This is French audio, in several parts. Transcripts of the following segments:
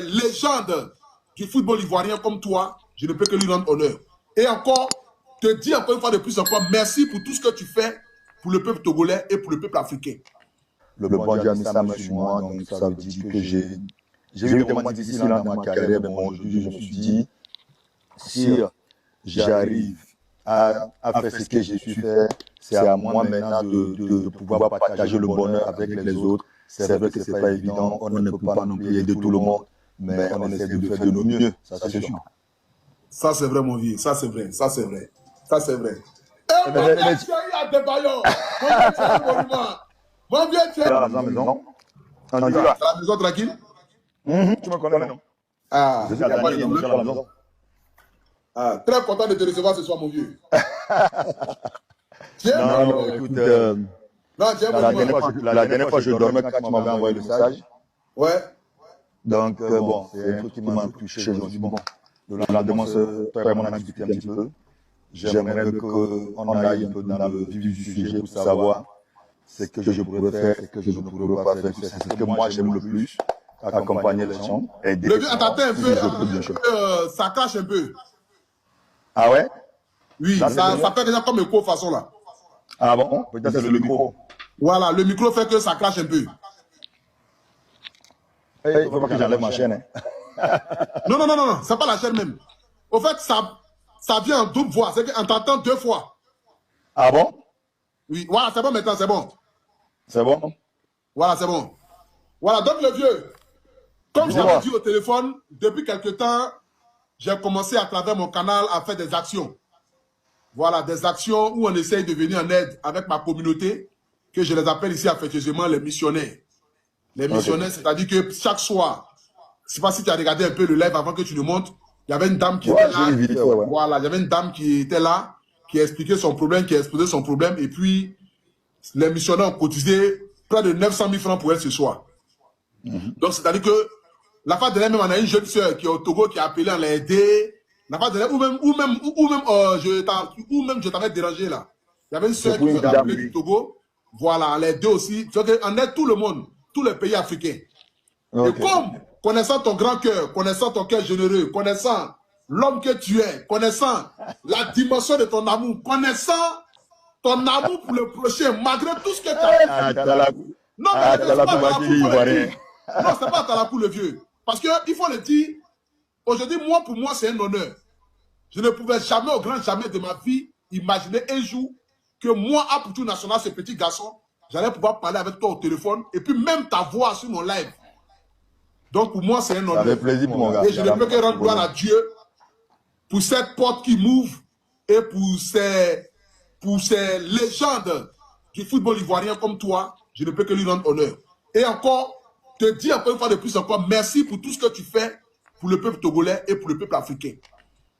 légende du football ivoirien comme toi, je ne peux que lui rendre honneur. Et encore, te dire encore une fois de plus encore, merci pour tout ce que tu fais pour le peuple togolais et pour le peuple africain. Le bon Dieu a mis sa main sur moi, donc ça veut dire que j'ai eu des moments difficiles dans ma carrière, mais bon, aujourd'hui, je me suis dit, si j'arrive à faire ce que j'ai su faire, c'est à moi maintenant de pouvoir partager le bonheur avec les autres. C'est vrai que ce n'est pas évident, on ne peut pas non plus aider tout le monde, mais on essaie de faire de nos mieux, ça c'est sûr. Ça c'est vrai mon vieux, ça c'est vrai, ça c'est vrai, ça c'est vrai. Et mon vieux, tu es à Debayon, mon vieux, tu es à la maison. À la maison tranquille? Tu me connais, non? Ah, je suis à la maison. Ah, très content de te recevoir ce soir, mon vieux. Non, écoute, la dernière fois, je dormais quand tu m'avais envoyé le message. Ouais. Donc, bon, c'est un truc qui m'a touché. Je me suis dit, bon, le lendemain, toi et moi, on a discuté un petit peu. J'aimerais qu'on aille un peu dans le vif du sujet pour savoir ce que je pourrais faire, ce que je ne pourrais pas faire. C'est ce que moi, j'aime le plus, accompagner les gens. Le vieux, attends un peu, ça cache un peu. Ah ouais? Oui, ça fait déjà comme écho façon là. Ah bon? Peut-être c'est le micro. Voilà, le micro fait que ça crache un peu. Il ne faut pas que j'enlève ma chaîne. Hein. Non, c'est pas la chaîne même. Au fait, ça vient en double voix, c'est qu'on t'entend deux fois. Ah bon? Oui, voilà, c'est bon maintenant, c'est bon. C'est bon? Voilà, c'est bon. Voilà, donc le vieux, comme j'avais dit au téléphone, depuis quelque temps, j'ai commencé à travers mon canal à faire des actions. Voilà, des actions où on essaye de venir en aide avec ma communauté, que je les appelle ici affectueusement les missionnaires. Les missionnaires, c'est-à-dire que chaque soir, je ne sais pas si tu as regardé un peu le live avant que tu le montres, il y avait une dame qui était là. Voilà, il y avait une dame qui était là, qui expliquait son problème, qui exposait son problème, et puis les missionnaires ont cotisé près de 900 000 francs pour elle ce soir. Donc, c'est-à-dire que la fois dernière, même, on a une jeune soeur qui est au Togo qui a appelé, on l'a aidé. La fois dernière, ou même je t'avais dérangé là. Il y avait une soeur qui a appelé du Togo. Voilà, on l'a aidé aussi. Donc, on aide tout le monde, tous les pays africains. Et comme, connaissant ton grand cœur, connaissant ton cœur généreux, connaissant l'homme que tu es, connaissant la dimension de ton amour, connaissant ton amour pour le prochain, malgré tout ce que tu as fait. Non, mais c'est pas Talakou le vieux. Parce qu'il faut le dire, aujourd'hui, pour moi, c'est un honneur. Je ne pouvais jamais, au grand jamais de ma vie, imaginer un jour que moi, à Poutou National, ce petit garçon, j'allais pouvoir parler avec toi au téléphone et puis même ta voix sur mon live. Donc, pour moi, c'est un honneur. Avec plaisir, mon gars. Et je ne peux que rendre gloire à Dieu pour cette porte qui m'ouvre et pour ces légendes du football ivoirien comme toi. Je ne peux que lui rendre honneur. Et encore, te dire encore une fois de plus encore, merci pour tout ce que tu fais pour le peuple togolais et pour le peuple africain.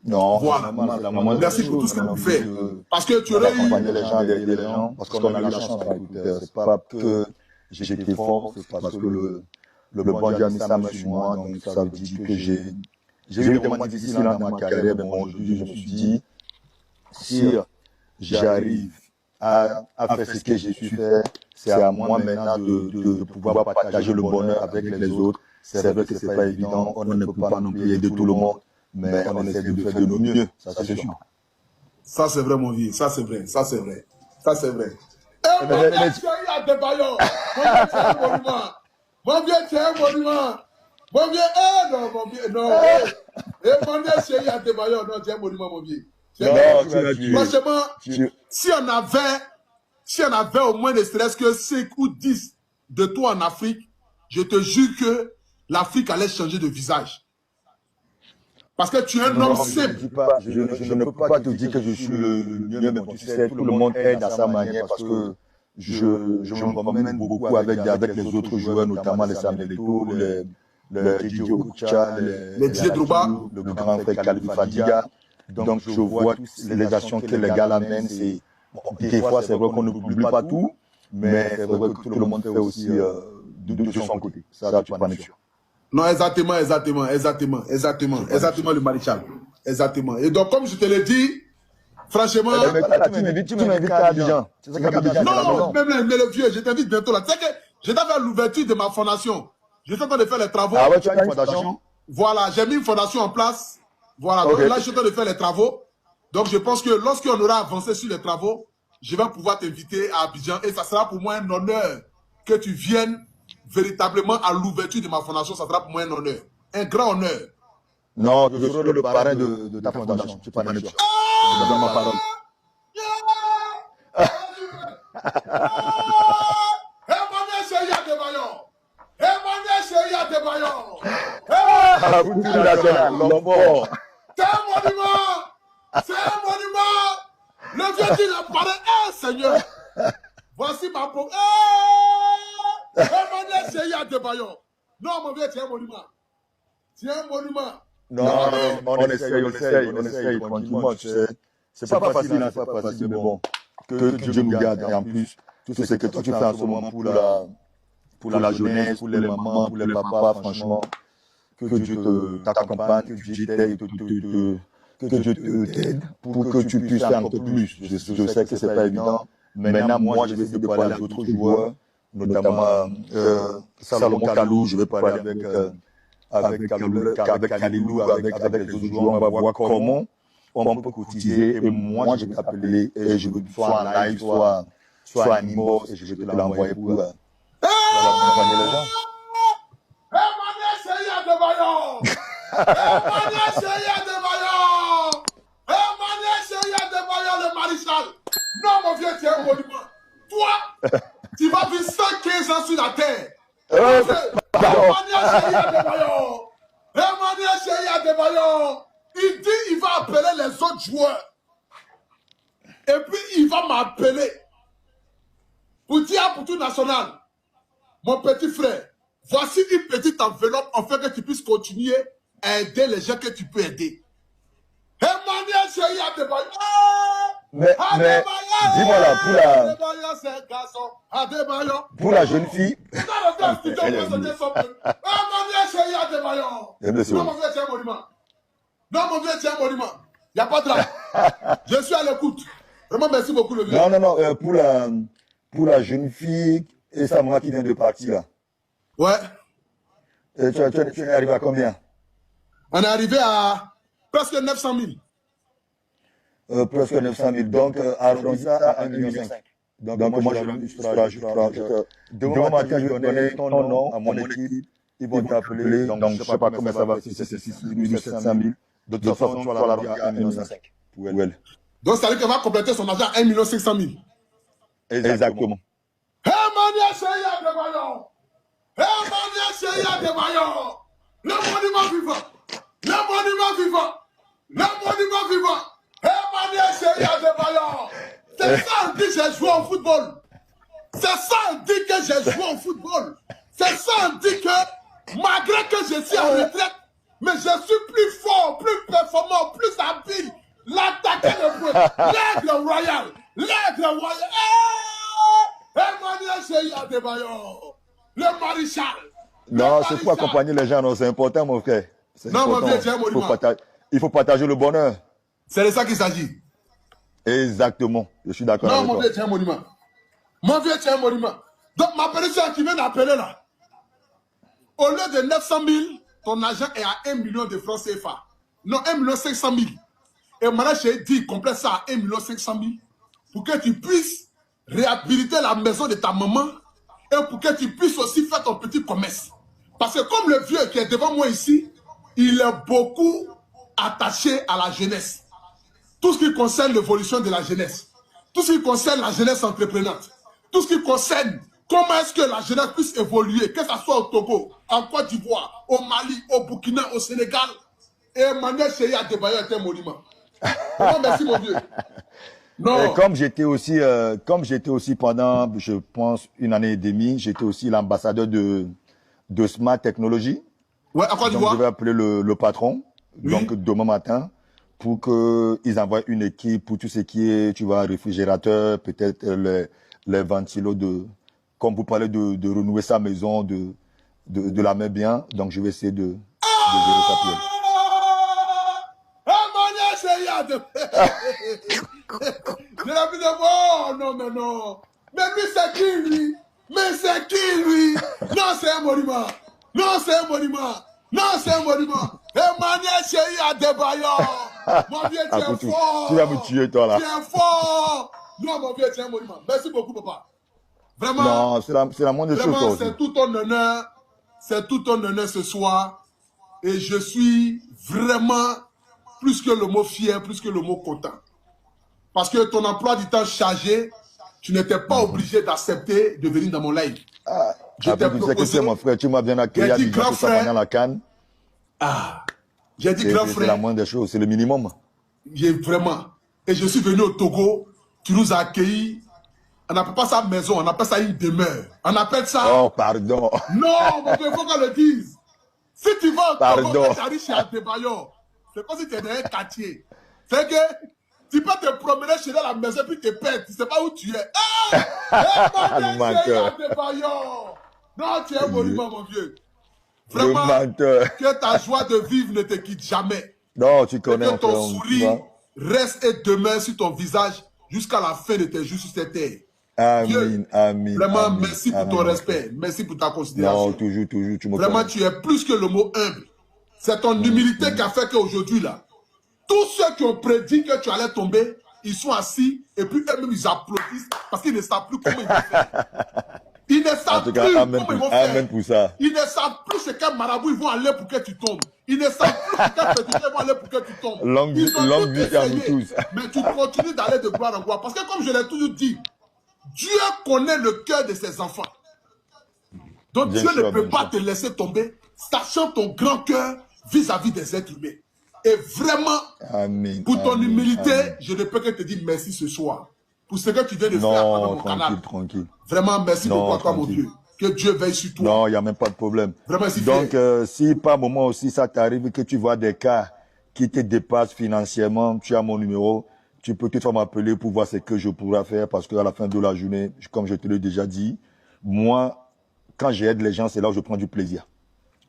Non, voilà. Merci pour tout ce que tu fais. Parce que tu aurais accompagné les gens, d'aider les gens, parce qu'on a eu la chance. C'est pas que j'ai été fort, c'est parce que le bon Dieu a mis sa main sur moi, donc ça veut dire que j'ai eu des moments difficiles dans ma carrière, mais bon, aujourd'hui, je me suis dit, si j'arrive à faire ce que j'ai su faire, c'est à moi maintenant de pouvoir partager le bonheur avec les autres. C'est vrai que ce n'est pas évident, on ne peut pas non plus aider tout le monde, mais on essaie de faire de nos mieux, ça c'est sûr. Ça c'est vrai mon vieux, ça c'est vrai, ça c'est vrai, ça c'est vrai. Eh mon vieux, tu es à Debayon, mon vieux, tu es un monument. Mon vieux, non, mon vieux, non. Eh mon vieux, tu es à Debayon, non, tu es un monument mon vieux. Franchement, si on avait au moins ne serait-ce que 5 ou 10 de toi en Afrique, je te jure que l'Afrique allait changer de visage. Parce que tu es un homme simple. Je ne peux pas te dire que je suis le mieux, mais tu sais, tout le monde aide à sa manière parce que je me promène beaucoup avec les autres joueurs, notamment les Samuel Eto'o, le Didier Okocha, le Didier Drogba, le grand frère Khalifa Fadiga. Donc je vois les actions que les gars amènent. Des fois, c'est vrai qu'on ne publie pas tout, mais c'est vrai que tout le monde fait aussi de son côté. Ça, tu peux en être sûr. Non, exactement, le maréchal. Exactement. Et donc, comme je te l'ai dit, franchement... Tu m'invites à Abidjan. Non, mais le vieux, je t'invite bientôt là. Tu sais que je t'ai fait l'ouverture de ma fondation. Je suis en train de faire les travaux. Ah ouais, tu as une fondation? Voilà, j'ai mis une fondation en place. Voilà, donc là, je suis en train de faire les travaux. Donc, je pense que lorsqu'on aura avancé sur les travaux, je vais pouvoir t'inviter à Abidjan et ça sera pour moi un honneur que tu viennes véritablement à l'ouverture de ma fondation. Ça sera pour moi un honneur, un grand honneur. Non, je serai le parrain de ta fondation. Je ne parrain de toi. Je te donne ma parole. C'est un monument. C'est un monument. Le vieux dit le parrain. Eh, Seigneur. Voici ma peau. Emmanuel Cheya Adebayor. Non, mon vieux, c'est un monument. C'est un monument. Non, on essaye tranquillement. C'est pas facile, hein, c'est pas facile, mais bon. Que Dieu nous garde. Et en plus, tout ce que toi tu fais en ce moment pour la jeunesse, pour les mamans, pour les papas, franchement, que Dieu t'accompagne, que Dieu t'aide, que Dieu t'aide pour que tu puisses faire encore plus. Je sais que c'est pas évident. Maintenant, moi, je vais essayer de parler avec d'autres joueurs, notamment Salomon Kalou, je vais parler avec Kalilou, avec les autres joueurs. On va voir comment on peut cotiser. Et moi, je vais t'appeler et je veux soit en live, soit en inbox, et je vais te l'envoyer pour accompagner les gens. Emmanuel Cheya Adebayor. Emmanuel Cheya Adebayor. Emmanuel Cheya Adebayor, le maréchal. Non, mon vieux, tu es un monument. Toi, tu vas vivre 115 ans sur la terre. Emmanuel Cheya Adebayor. Emmanuel Cheya Adebayor. Il dit il va appeler les autres joueurs. Et puis il va m'appeler. Pour dire pour tout national, mon petit frère, voici une petite enveloppe afin que tu puisses continuer à aider les gens que tu peux aider. Emmanuel Cheya Adebayor. Mais dis-moi là, pour la jeune fille. Emmanuel Cheya Adebayor. Non, mon vieux, c'est un monument. Non, mon vieux, c'est un monument. Il n'y a pas de drame. Je suis à l'écoute. Vraiment, merci beaucoup, le vieux. Non, pour la jeune fille et sa maman qui vient de partir là. Ouais. Et tu es arrivé à combien? On est arrivé à presque 900 000. Presque 900 000. Donc, arrondi ça à 1,5 million. Donc, moi, demain matin, je vais donner ton nom à mon équipe. Ils vont t'appeler. Donc, je ne sais pas comment ça va, si c'est 6 000 ou 700 000. De toute façon, tu vas l'arrondi à 1,5 million pour elle. Donc, ça veut dire qu'elle va compléter son argent à 1 500 000. Exactement. Emmanuel Cheya Adebayor. Emmanuel Cheya Adebayor. Le monument vivant. Le monument vivant. Le monument vivant. Emmanuel Cheya Adebayor. C'est ça on dit que j'ai joué au football. C'est ça on dit que j'ai joué au football. C'est ça on dit que malgré que je suis en retraite, mais je suis plus fort, plus performant, plus habile. L'attaquant de bleu, l'aigle royal, l'aigle royal. Emmanuel Cheya Adebayor, le maréchal. Non, c'est pour accompagner les gens, c'est important, mon frère. Non, mon vieux, c'est un monument. Il faut partager le bonheur. C'est de ça qu'il s'agit. Exactement, je suis d'accord avec toi. Non, mon vieux, c'est un monument. Mon vieux, c'est un monument. Donc, ma personne qui vient d'appeler là, au lieu de 900 000, ton argent est à 1 million de francs CFA. Non, 1 500 000. Et maintenant, j'ai dit, complète ça à 1 500 000 pour que tu puisses réhabiliter la maison de ta maman et pour que tu puisses aussi faire ton petit commerce. Parce que comme le vieux qui est devant moi ici, il est beaucoup attaché à la jeunesse. Tout ce qui concerne l'évolution de la jeunesse, tout ce qui concerne la jeunesse entreprenante, tout ce qui concerne comment est-ce que la jeunesse puisse évoluer, que ce soit au Togo, en Côte d'Ivoire, au Mali, au Burkina, au Sénégal. Et Emmanuel Cheya Adebayor est un monument. Non, merci mon Dieu. Non. Et comme j'étais aussi pendant, je pense, 1 année et demie, j'étais aussi l'ambassadeur de Smart Technology. Ouais, à Côte d'Ivoire. Donc, je vais appeler le patron, oui. Donc demain matin, pour qu'ils envoient une équipe pour tout ce qui est, tu vois, réfrigérateur, peut-être les ventilos comme vous parlez de renouer sa maison, de la mettre bien. Donc, je vais essayer de gérer ça pour elle. Je l'ai vu de voir. Non. Mais lui, c'est qui, lui? Mais c'est qui, lui? Non, c'est un monument. Non, c'est un monument. Non, c'est un monument. Emmanuel Chéri Adebayor. Mon vieux, tu es fort. Tu vas me tuer, toi, là. Tu es fort. Non, mon vieux, tu es un monument. Merci beaucoup, papa. Vraiment. Non, c'est la moindre chose, toi aussi. C'est tout ton honneur. C'est tout ton honneur ce soir. Et je suis vraiment plus que le mot fier, plus que le mot content. Parce que ton emploi du temps chargé, tu n'étais pas obligé d'accepter de venir dans mon live. Je t'ai proposé, tu sais que c'est mon frère, tu m'as bien accueilli à l'Église pendant la Cannes. J'ai dit grand frère. C'est la moindre des choses, c'est le minimum. Vraiment. Et je suis venu au Togo, tu nous as accueillis. On n'appelle pas ça maison, on appelle ça une demeure. On appelle ça... Oh, pardon. Non, mon frère, il faut qu'on le dise. Si tu vas au Togo, tu arrives chez Adebayor, c'est comme si tu es dans un quartier. C'est que tu peux te promener chez la maison puis te perdre, tu ne sais pas où tu es. Adebayor. Non, tu es un monument, mon vieux. Vraiment, que ta joie de vivre ne te quitte jamais. Non, tu connais. Et que ton sourire reste et demeure sur ton visage jusqu'à la fin de tes jours sur cette terre. Amen, amen. Vraiment, merci pour ton respect. Merci pour ta considération. Non, toujours, toujours. Tu me Vraiment, connais. tu es plus que le mot humble. C'est ton humilité qui a fait qu'aujourd'hui, là, tous ceux qui ont prédit que tu allais tomber, ils sont assis et puis eux-mêmes, ils applaudissent parce qu'ils ne savent plus comment ils vont faire. Ils ne savent plus comment ils vont faire. Pour ça. Ils ne savent plus ce quel marabout ils vont aller pour que tu tombes. Ils ne savent plus ce quel prédicateur ils vont aller pour que tu tombes. Longue vie à nous tous. Mais tu continues d'aller de gloire en gloire. Parce que comme je l'ai toujours dit, Dieu connaît le cœur de ses enfants. Donc Dieu ne peut pas te laisser tomber, sachant ton grand cœur vis-à-vis des êtres humains. Et vraiment, pour ton humilité, je ne peux que te dire merci ce soir. Pour ce que tu viens de faire à mon canal. Tranquille. Vraiment, merci beaucoup à toi, mon Dieu. Que Dieu veille sur toi. Non, il n'y a même pas de problème. Vraiment, donc, si par moment aussi ça t'arrive que tu vois des cas qui te dépassent financièrement, tu as mon numéro, tu peux toutefois m'appeler pour voir ce que je pourrais faire parce qu'à la fin de la journée, comme je te l'ai déjà dit, moi, quand j'aide les gens, c'est là où je prends du plaisir.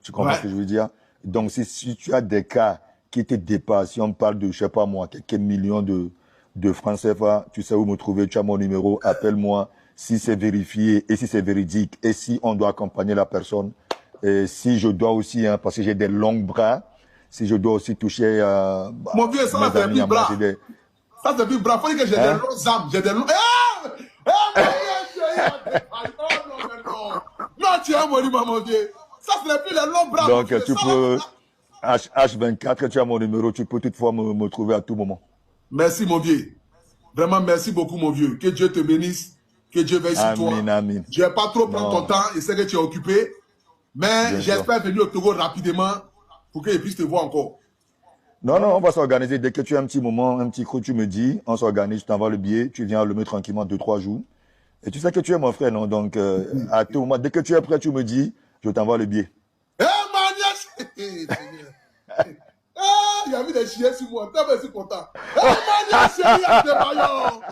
Tu comprends ce que je veux dire? Donc, si tu as des cas qui te dépassent, si on parle de, je sais pas moi, quelques millions de francs CFA, tu sais où me trouver, tu as mon numéro, appelle-moi si c'est vérifié et si c'est véridique et si on doit accompagner la personne. Et si je dois aussi, hein, parce que j'ai des longs bras, si je dois aussi toucher mon vieux, ça va faire des bras. Ça c'est du bras. Faut dire que j'ai des longs armes, j'ai des longs... Non, tu es un monument, mon vieux. Ça, ce n'est plus les longs bras. Donc, tu peux... H24, tu as mon numéro, tu peux toutefois me trouver à tout moment. Merci, mon vieux. Vraiment, merci beaucoup, mon vieux. Que Dieu te bénisse. Que Dieu veille sur toi. Amen. Je ne vais pas trop prendre ton temps. Je sais que tu es occupé. Mais j'espère venir au Togo rapidement pour qu'il puisse te voir encore. Non, on va s'organiser. Dès que tu as un petit moment, un petit creux, tu me dis, on s'organise, je t'envoie le billet, tu viens le mettre tranquillement 2-3 jours. Et tu sais que tu es mon frère, non? Donc, à tout moment, dès que tu es prêt, tu me dis, je t'envoie le billet. Il y a vu des chiens sur moi. Je suis content. Emmanuel Chéri Adebayor.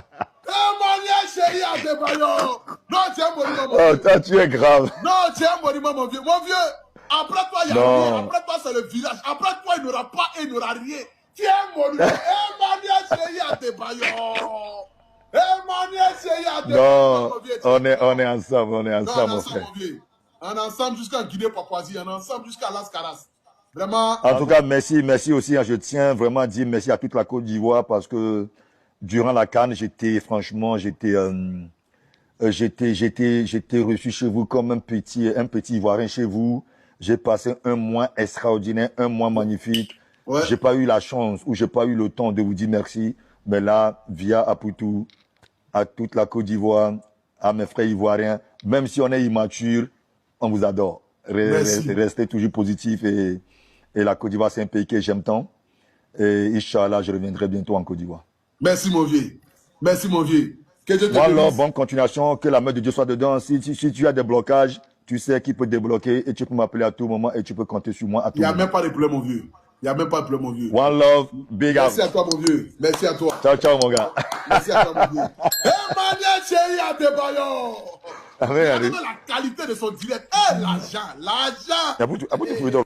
Emmanuel Chéri Adebayor. Non, tu es un monument, mon vieux. Toi, tu es grave. Non, tu es un monument, mon vieux. Mon vieux, après toi, il n'y a rien. Après toi, c'est le village. Après toi, il n'y aura pas et il n'y aura rien. Tu es un monument. Emmanuel Chéri Adebayor. Emmanuel Chéri Adebayor, mon vieux. On est ensemble, mon frère. On est ensemble jusqu'à Guinée-Papouasie. On est ensemble jusqu'à Las Caras. Vraiment. En tout cas, merci aussi. Je tiens vraiment à dire merci à toute la Côte d'Ivoire parce que durant la CAN, j'étais reçu chez vous comme un petit Ivoirien chez vous. J'ai passé un mois extraordinaire, un mois magnifique. Ouais. J'ai pas eu la chance ou j'ai pas eu le temps de vous dire merci. Mais là, via Apoutou, à toute la Côte d'Ivoire, à mes frères ivoiriens, même si on est immature, on vous adore. Restez toujours positif et la Côte d'Ivoire, c'est un pays que j'aime tant. Et Inch'Allah, je reviendrai bientôt en Côte d'Ivoire. Merci, mon vieux. Merci, mon vieux. Que Dieu te bénisse. Alors, bonne continuation, que la main de Dieu soit dedans. Si tu as des blocages, tu sais qui peut débloquer et tu peux m'appeler à tout moment et tu peux compter sur moi à tout moment. Il n'y a même pas de problème, mon vieux. Il n'y a même pas de problème, mon vieux. One love, big up. Merci à toi, mon vieux. Merci à toi. Ciao, mon gars. Merci à toi, mon vieux. Emmanuel Chéri Adebayor. Regardez la qualité de son direct. L'argent. Il y a beaucoup de